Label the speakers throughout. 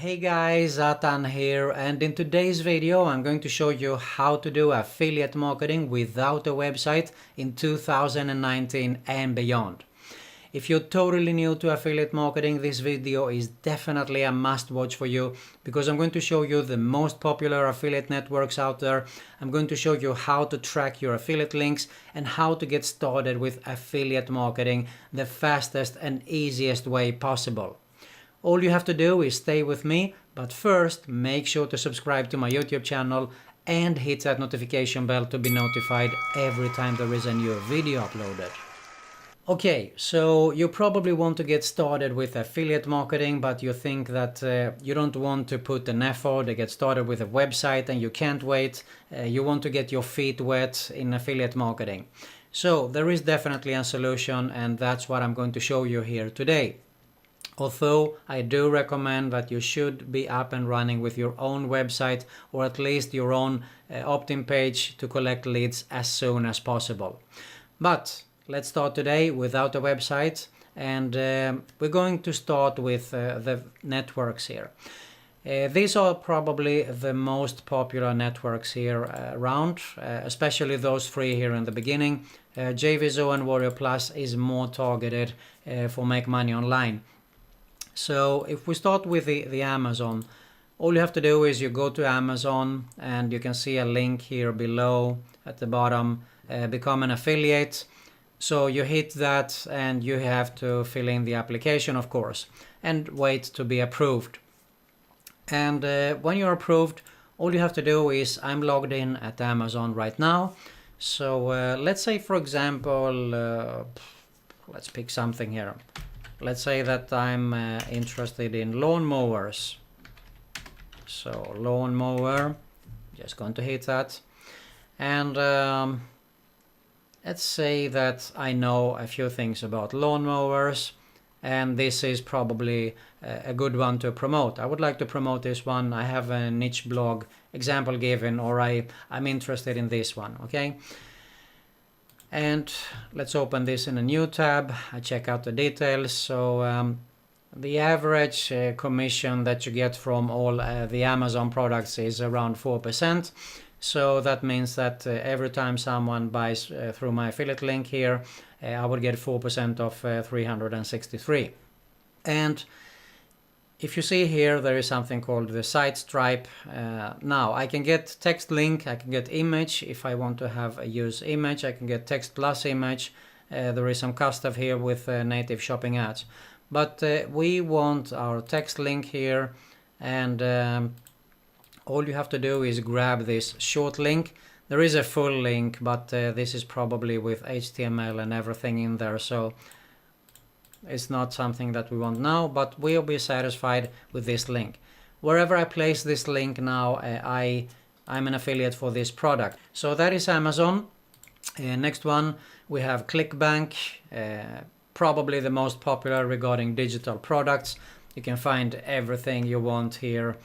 Speaker 1: Hey guys, Atan here, and in today's video I'm going to show you how to do affiliate marketing without a website in 2019 and beyond. If you're totally new to affiliate marketing, this video is definitely a must watch for you because I'm going to show you the most popular affiliate networks out there. I'm going to show you how to track your affiliate links and how to get started with affiliate marketing the fastest and easiest way possible. All you have to do is stay with me, but first make sure to subscribe to my YouTube channel and hit that notification bell to be notified every time there is a new video uploaded. Okay, so you probably want to get started with affiliate marketing, but you think that you don't want to put an effort to get started with a website and you can't wait. You want to get your feet wet in affiliate marketing. So there is definitely a solution, and that's what I'm going to show you here today. Although I do recommend that you should be up and running with your own website or at least your own opt-in page to collect leads as soon as possible. But let's start today without a website, and we're going to start with the networks here. These are probably the most popular networks here around, especially those three here in the beginning. JVZO and Warrior Plus is more targeted for make money online. So if we start with the Amazon, all you have to do is you go to Amazon and you can see a link here below at the bottom, become an affiliate. So you hit that and you have to fill in the application, of course, and wait to be approved. And when you're approved, all you have to do is I'm logged in at Amazon right now. So let's say, for example, let's pick something here. Let's say that I'm interested in lawnmowers. So lawnmower, just going to hit that. And let's say that I know a few things about lawnmowers, and this is probably a good one to promote. I would like to promote this one. I have a niche blog example given, or I'm interested in this one, okay? And let's open this in a new tab. I check out the details. So the average commission that you get from all the Amazon products is around 4%. So that means that every time someone buys through my affiliate link here, I would get 4% of 363. And if you see here, there is something called the site stripe. Now I can get text link, I can get image. If I want to use image, I can get text plus image. There is some custom here with native shopping ads. But we want our text link here, and all you have to do is grab this short link. There is a full link, but this is probably with HTML and everything in there. So it's not something that we want now, but we'll be satisfied with this link. Wherever I place this link now, I'm an affiliate for this product. So that is Amazon. Next one, we have Clickbank, probably the most popular regarding digital products. You can find everything you want here.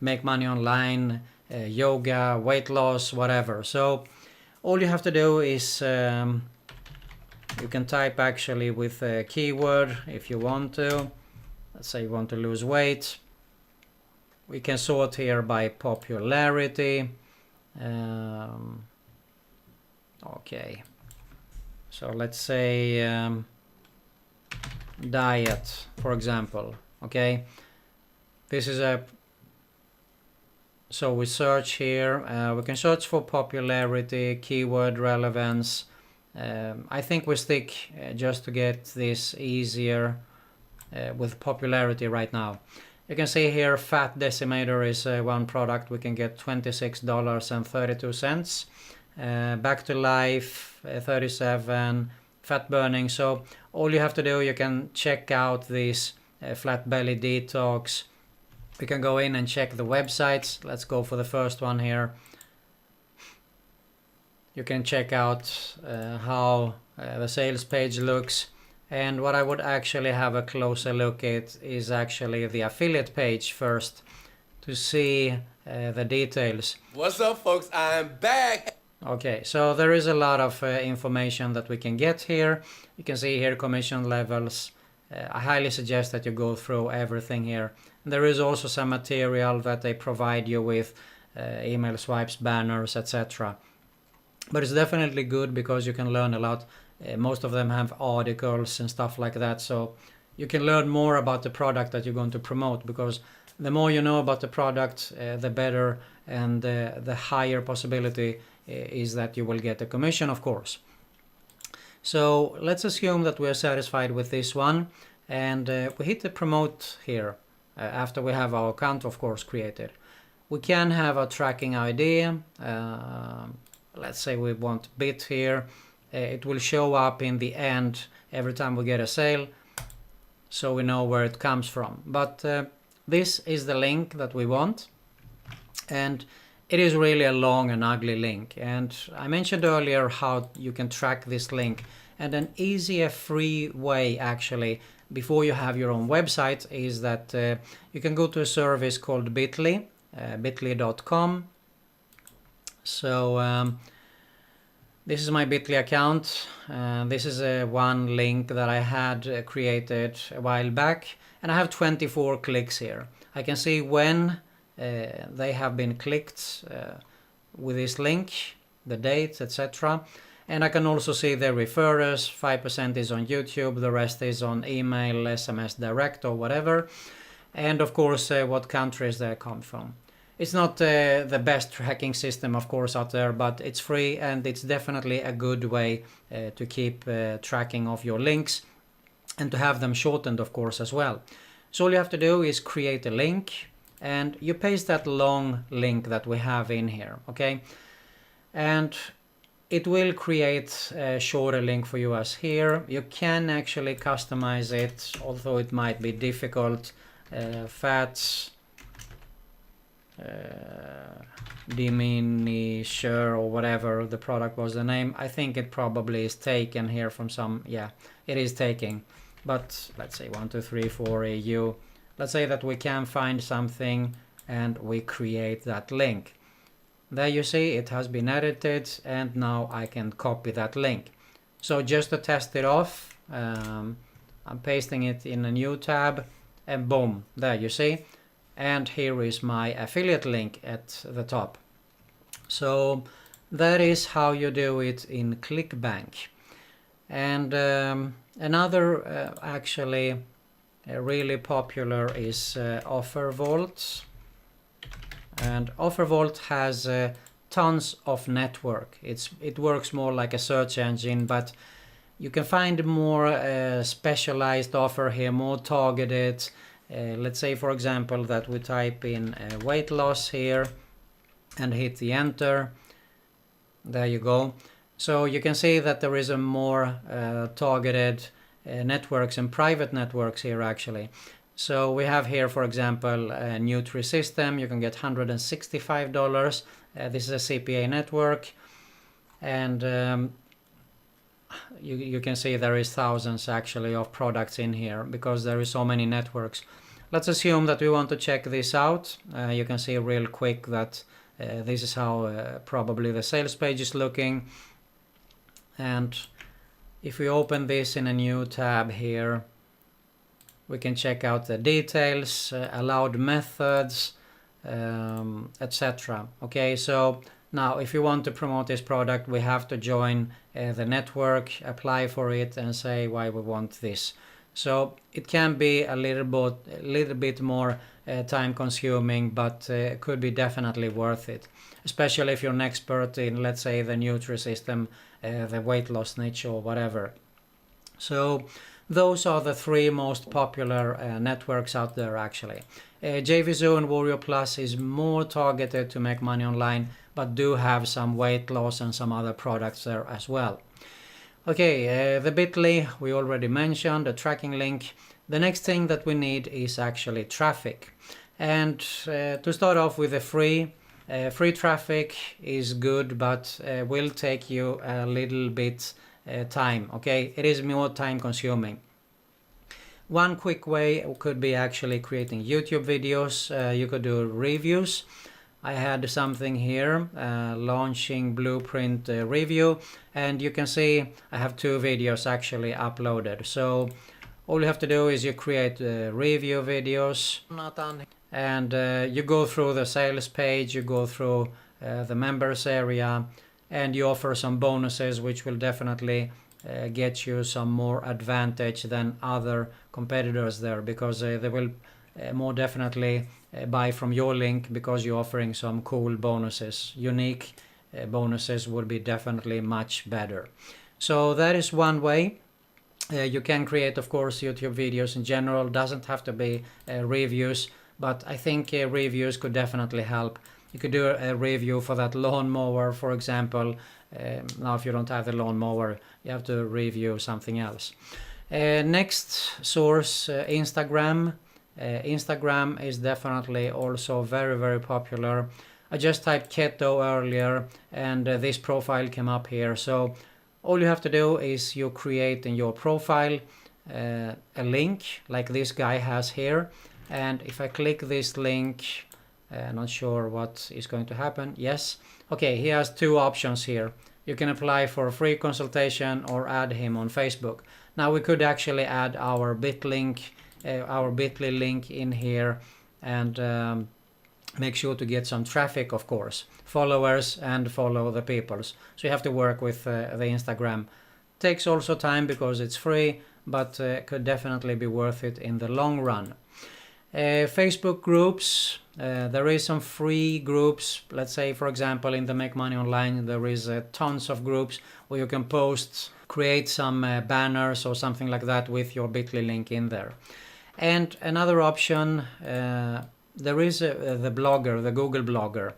Speaker 1: Make money online, yoga, weight loss, whatever. So all you have to do is you can type actually with a keyword if you want to. Let's say you want to lose weight. We can sort here by popularity. Okay. So let's say diet, for example. Okay. This is a... So we search here. We can search for popularity, keyword relevance. I think we stick just to get this easier with popularity right now. You can see here fat decimator is one product. We can get $26.32. Back to life 37. Fat burning. So all you have to do, you can check out this flat belly detox. We can go in and check the websites. Let's go for the first one here. You can check out how the sales page looks, and what I would actually have a closer look at is actually the affiliate page first to see the details.
Speaker 2: What's up, folks? I'm back.
Speaker 1: Okay, so there is a lot of information that we can get here. You can see here commission levels, I highly suggest that you go through everything here. There is also some material that they provide you with, email swipes, banners, etc. But it's definitely good because you can learn a lot. Most of them have articles and stuff like that, so you can learn more about the product that you're going to promote, because the more you know about the product, the better, and the higher possibility is that you will get a commission, of course. So let's assume that we are satisfied with this one, and we hit the promote here after we have our account, of course, created. We can have a tracking ID. Let's say we want bit here. It will show up in the end every time we get a sale, so we know where it comes from. But this is the link that we want, and it is really a long and ugly link. And I mentioned earlier how you can track this link, and an easier free way actually before you have your own website is that you can go to a service called Bitly, bitly.com. So this is my Bitly account. This is one link that I had created a while back, and I have 24 clicks here. I can see when they have been clicked with this link, the dates, etc. And I can also see the referrers. 5% is on YouTube, the rest is on email, SMS direct or whatever. And of course what countries they come from. It's not the best tracking system, of course, out there, but it's free, and it's definitely a good way to keep tracking of your links and to have them shortened, of course, as well. So all you have to do is create a link, and you paste that long link that we have in here, okay? And it will create a shorter link for you as here. You can actually customize it, although it might be difficult. Fats diminisher or whatever the product was the name. I think it probably is taken here from some, yeah, it is taking. But let's say 1, 2, 3, 4 AU. Let's say that we can find something and we create that link. There you see it has been edited, and now I can copy that link. So just to test it off, I'm pasting it in a new tab, and boom, there you see. And here is my affiliate link at the top. So that is how you do it in Clickbank. And another actually really popular is OfferVault. And OfferVault has tons of network. It works more like a search engine, but you can find more specialized offer here, more targeted. Let's say, for example, that we type in weight loss here and hit the enter. There you go. So you can see that there is a more targeted networks and private networks here actually. So we have here, for example, a Nutrisystem. You can get $165. This is a CPA network, and you can see there is thousands actually of products in here because there is so many networks. Let's assume that we want to check this out. You can see real quick that this is how probably the sales page is looking. And if we open this in a new tab here, we can check out the details, allowed methods, etc. Okay, so now if you want to promote this product, we have to join the network, apply for it, and say why we want this. So it can be a little bit more time consuming, but it could be definitely worth it, especially if you're an expert in, let's say, the Nutrisystem, the weight loss niche or whatever. So those are the 3 most popular networks out there actually. JVZoo and Warrior Plus is more targeted to make money online, but do have some weight loss and some other products there as well. Okay, the Bitly we already mentioned, the tracking link. The next thing that we need is actually traffic. And to start off with the free traffic is good, but will take you a little bit time. Okay, it is more time consuming. One quick way could be actually creating YouTube videos. You could do reviews. I had something here, launching blueprint review, and you can see I have 2 videos actually uploaded. So All you have to do is you create review videos, and you go through the sales page, you go through the members area, and you offer some bonuses which will definitely get you some more advantage than other competitors there, because they will more definitely buy from your link because you're offering some cool bonuses. Unique bonuses would be definitely much better. So that is one way. You can create, of course, YouTube videos in general. Doesn't have to be reviews, but I think reviews could definitely help. You could do a review for that lawnmower, for example. Now, if you don't have the lawnmower, you have to review something else. Next source, Instagram. Instagram is definitely also very, very popular. I just typed keto earlier, and this profile came up here. So all you have to do is you create in your profile a link like this guy has here. And if I click this link, not sure what is going to happen. Yes. Okay, he has two options here. You can apply for a free consultation or add him on Facebook. Now we could actually add our bit.ly link in here, and make sure to get some traffic, of course, followers, and follow the peoples. So you have to work with the Instagram. Takes also time because it's free, but could definitely be worth it in the long run. Facebook groups, there is some free groups. Let's say, for example, in the Make Money Online, there is tons of groups where you can post, create some banners or something like that with your bit.ly link in there. And another option, there is the blogger, the Google blogger,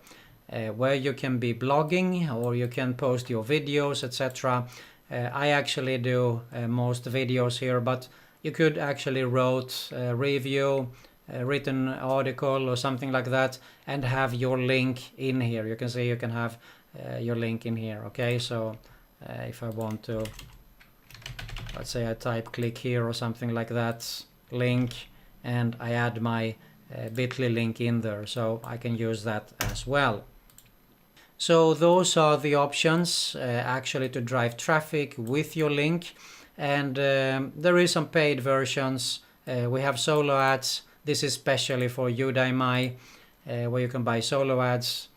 Speaker 1: where you can be blogging or you can post your videos, etc. I actually do most videos here, but you could actually write a review, a written article or something like that, and have your link in here. You can see you can have your link in here. Okay, so if I want to, let's say I type click here or something like that, link, and I add my bit.ly link in there, so I can use that as well. So those are the options actually to drive traffic with your link. And there is some paid versions. We have solo ads. This is specially for Udemy, where you can buy solo ads.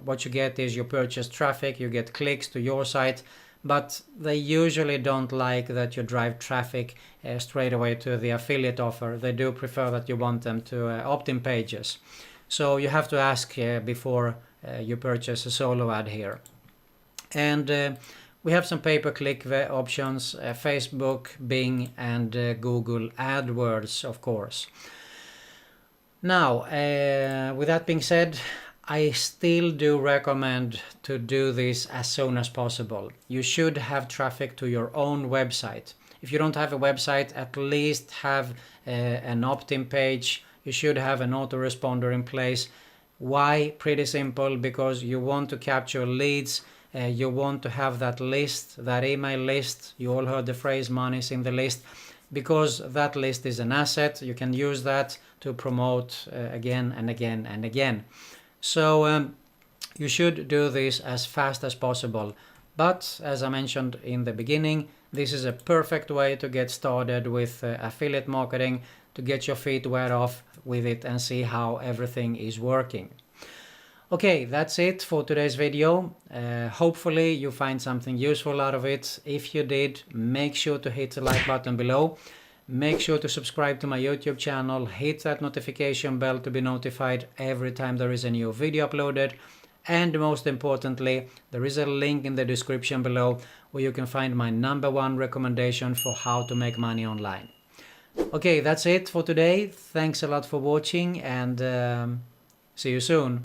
Speaker 1: What you get is you purchase traffic, you get clicks to your site, but they usually don't like that you drive traffic straight away to the affiliate offer. They do prefer that you want them to opt-in pages. So you have to ask before you purchase a solo ad here. And we have some pay-per-click options, Facebook, Bing, and Google AdWords, of course. Now, with that being said, I still do recommend to do this as soon as possible. You should have traffic to your own website. If you don't have a website, at least have an opt-in page. You should have an autoresponder in place. Why? Pretty simple, because you want to capture leads. You want to have that list, that email list. You all heard the phrase money's in the list, because that list is an asset. You can use that to promote again and again and again. So you should do this as fast as possible. But as I mentioned in the beginning, this is a perfect way to get started with affiliate marketing, to get your feet wet off with it and see how everything is working. Okay, that's it for today's video. Hopefully you find something useful out of it. If you did, make sure to hit the like button below. Make sure to subscribe to my YouTube channel. Hit that notification bell to be notified every time there is a new video uploaded. And most importantly, there is a link in the description below where you can find my #1 recommendation for how to make money online. Okay, that's it for today. Thanks a lot for watching, and see you soon.